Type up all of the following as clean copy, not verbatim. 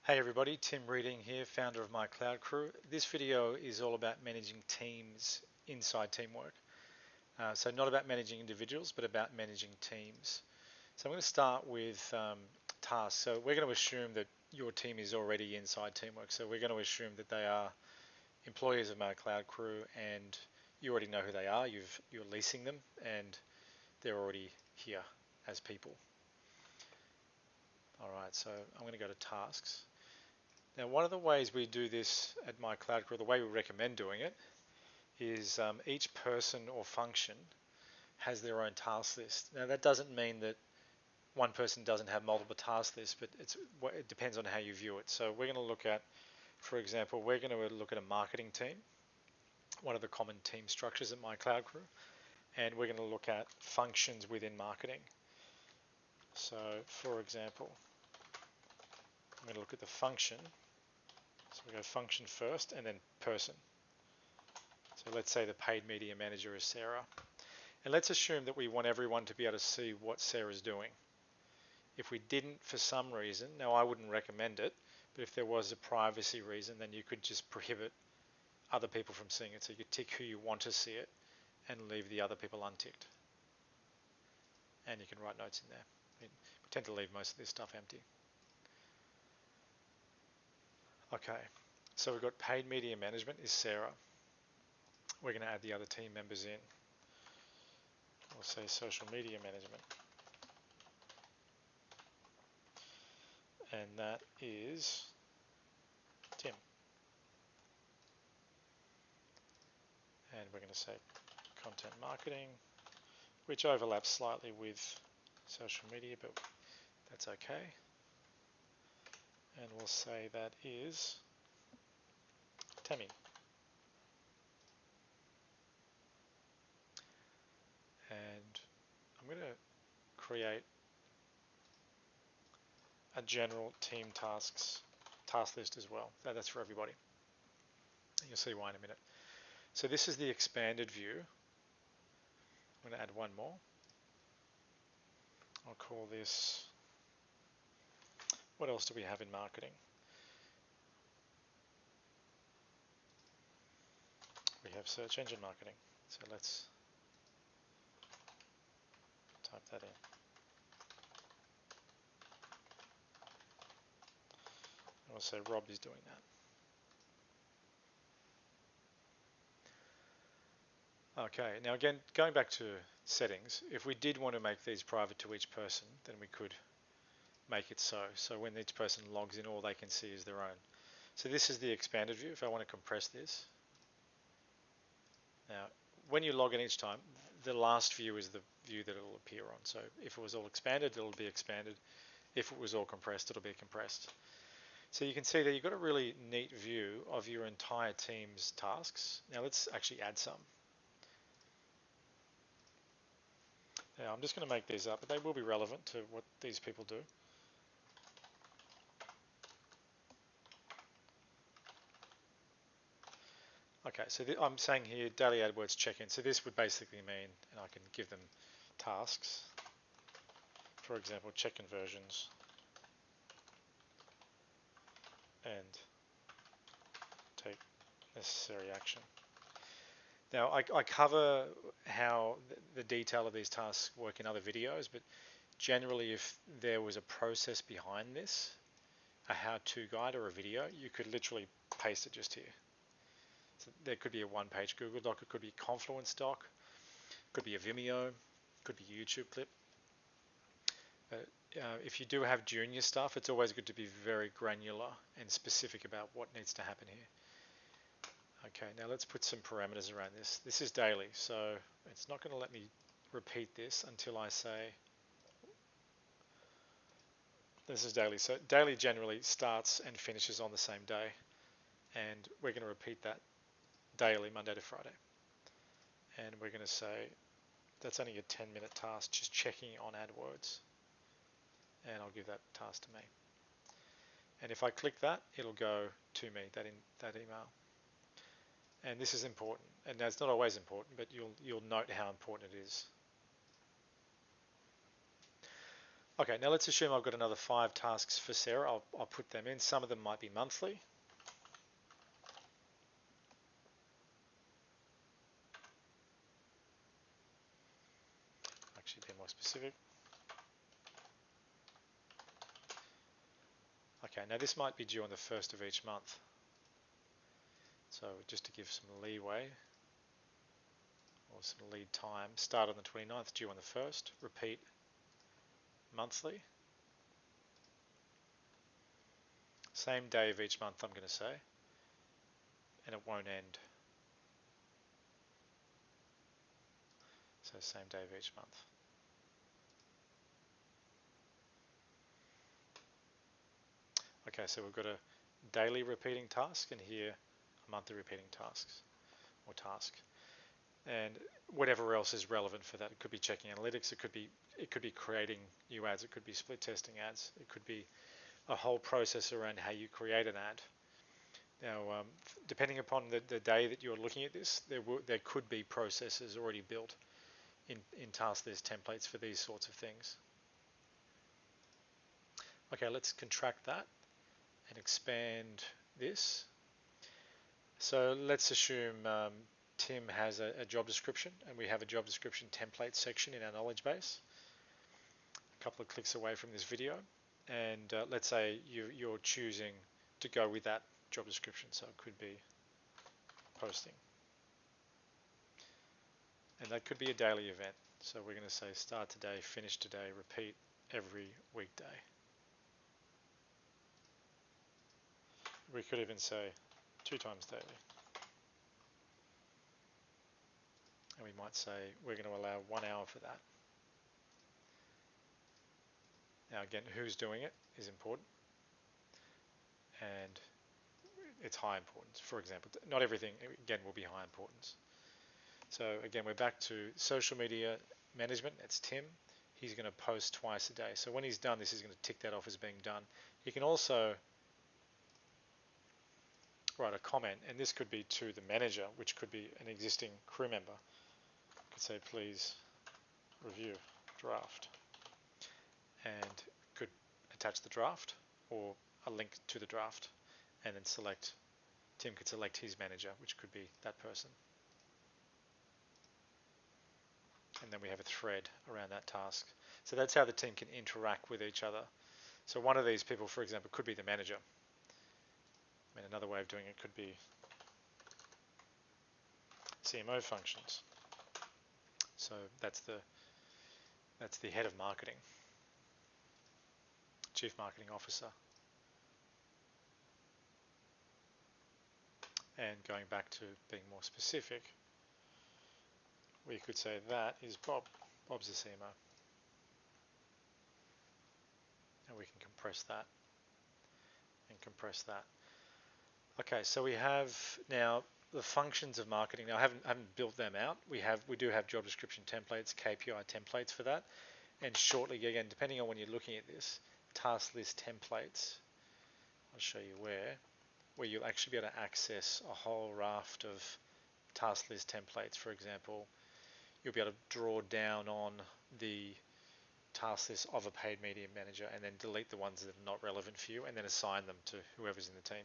Hey everybody, Tim Reading here, founder of My Cloud Crew. This video is all about managing teams inside Teamwork. So not about managing individuals, but about managing teams. So I'm going to start with tasks. So we're going to assume that your team is already inside Teamwork. So we're going to assume that they are employees of My Cloud Crew and you already know who they are. You're leasing them and they're already here as people. All right, so I'm going to go to tasks. Now, one of the ways we do this at My Cloud Crew, the way we recommend doing it, is each person or function has their own task list. Now, that doesn't mean that one person doesn't have multiple task lists, but it depends on how you view it. So we're going to look at, for example, we're going to look at a marketing team, one of the common team structures at My Cloud Crew, and we're going to look at functions within marketing. So, for example, I'm going to look at the function. So we go function first and then person. So let's say the paid media manager is Sarah. And let's assume that we want everyone to be able to see what Sarah's doing. If we didn't for some reason, now I wouldn't recommend it, but if there was a privacy reason, then you could just prohibit other people from seeing it. So you could tick who you want to see it and leave the other people unticked. And you can write notes in there. We tend to leave most of this stuff empty. Okay, so we've got paid media management is Sarah. We're going to add the other team members in. We'll say social media management. And that is Tim. And we're going to say content marketing, which overlaps slightly with social media, but that's okay. And we'll say that is Tammy. And I'm going to create a general team task list as well. That's for everybody. You'll see why in a minute. So this is the expanded view. I'm going to add one more. I'll call this, what else do we have in marketing? We have search engine marketing. So let's type that in. And we'll say Rob is doing that. Okay, now again, going back to settings, if we did want to make these private to each person, then we could make it so. So when each person logs in, all they can see is their own. So this is the expanded view if I want to compress this. Now, when you log in each time, the last view is the view that it'll appear on. So if it was all expanded, it'll be expanded. If it was all compressed, it'll be compressed. So you can see that you've got a really neat view of your entire team's tasks. Now let's actually add some. Now I'm just going to make these up, but they will be relevant to what these people do. Okay, so I'm saying here daily AdWords check-in. So this would basically mean, and I can give them tasks. For example, check conversions and take necessary action. Now I cover how the detail of these tasks work in other videos, but generally if there was a process behind this, a how-to guide or a video, you could literally paste it just here. So there could be a one-page Google Doc, it could be a Confluence doc, it could be a Vimeo, it could be a YouTube clip. If you do have junior stuff, it's always good to be very granular and specific about what needs to happen here. Okay, now let's put some parameters around this. This is daily, so it's not going to let me repeat this until I say this is daily. So daily generally starts and finishes on the same day, and we're going to repeat that daily, Monday to Friday. And we're going to say that's only a 10-minute task, just checking on AdWords. And I'll give that task to me. And if I click that, it'll go to me, that email. And this is important. And that's not always important, but you'll note how important it is. Okay, now let's assume I've got another 5 tasks for Sarah. I'll put them in. Some of them might be monthly. Actually, be more specific. Okay, now this might be due on the 1st of each month. So just to give some leeway, or some lead time, start on the 29th, due on the 1st, repeat monthly. Same day of each month, I'm going to say, and it won't end. So same day of each month. Okay, so we've got a daily repeating task, and here a monthly repeating tasks or task, and whatever else is relevant for that. It could be checking analytics. It could be creating new ads. It could be split testing ads. It could be a whole process around how you create an ad. Now, depending upon the day that you're looking at this, there could be processes already built in task list templates for these sorts of things. Okay, let's contract that and expand this. So let's assume Tim has a job description, and we have a job description template section in our knowledge base, a couple of clicks away from this video. And let's say you're choosing to go with that job description, so it could be posting. And that could be a daily event. So we're going to say start today, finish today, repeat every weekday. We could even say 2 times daily. And we might say we're going to allow 1 hour for that. Now again, who's doing it is important, and it's high importance. For example, not everything again will be high importance. So again, we're back to social media management. That's Tim. He's going to post twice a day. So when he's done this, he's going to tick that off as being done. He can also write a comment, and this could be to the manager, which could be an existing crew member. Could say, please review draft, and could attach the draft or a link to the draft, and then select, Tim could select his manager, which could be that person. And then we have a thread around that task. So that's how the team can interact with each other. So one of these people, for example, could be the manager. I mean, another way of doing it could be CMO functions. So that's the head of marketing, chief marketing officer. And going back to being more specific, we could say that is Bob. Bob's the CMO. And we can compress that and compress that. Okay, so we have now the functions of marketing. Now I haven't built them out. We do have job description templates, KPI templates for that. And shortly, again, depending on when you're looking at this, task list templates, I'll show you where you'll actually be able to access a whole raft of task list templates. For example, you'll be able to draw down on the task list of a paid media manager and then delete the ones that are not relevant for you and then assign them to whoever's in the team.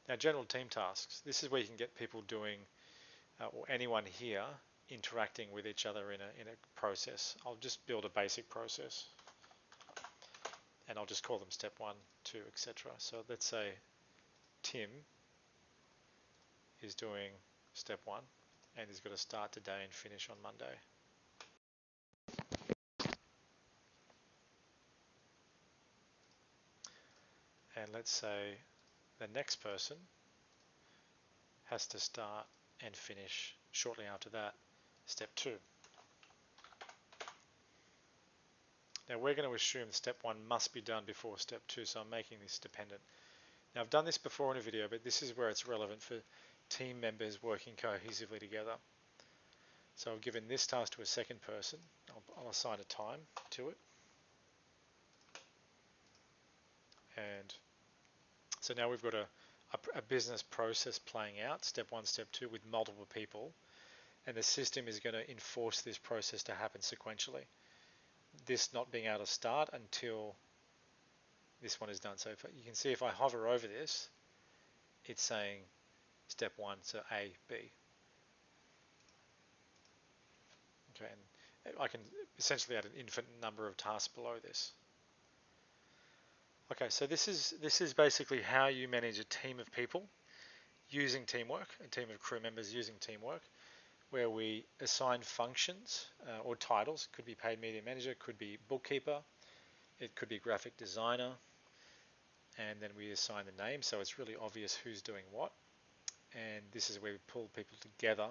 Now, general team tasks. This is where you can get people doing, or anyone here, interacting with each other in a process. I'll just build a basic process, and I'll just call them step 1, 2, etc. So let's say Tim is doing step 1, and he's got to start today and finish on Monday. And let's say the next person has to start and finish shortly after that, step 2. Now we're going to assume step 1 must be done before step 2, so I'm making this dependent. Now I've done this before in a video, but this is where it's relevant for team members working cohesively together. So I've given this task to a second person. I'll assign a time to it. And so now we've got a business process playing out, step 1, step 2, with multiple people. And the system is going to enforce this process to happen sequentially. this not being able to start until this one is done. So you can see if I hover over this, it's saying step 1, so A, B. Okay, and I can essentially add an infinite number of tasks below this. Okay, so this is basically how you manage a team of people using teamwork, a team of crew members using teamwork, where we assign functions or titles. Could be paid media manager, could be bookkeeper, it could be graphic designer, and then we assign the name, so it's really obvious who's doing what. And this is where we pull people together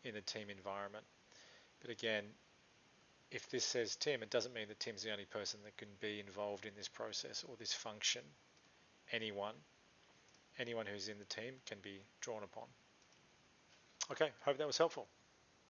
in a team environment. But again, if this says Tim, it doesn't mean that Tim's the only person that can be involved in this process or this function. Anyone who's in the team can be drawn upon. Okay, hope that was helpful.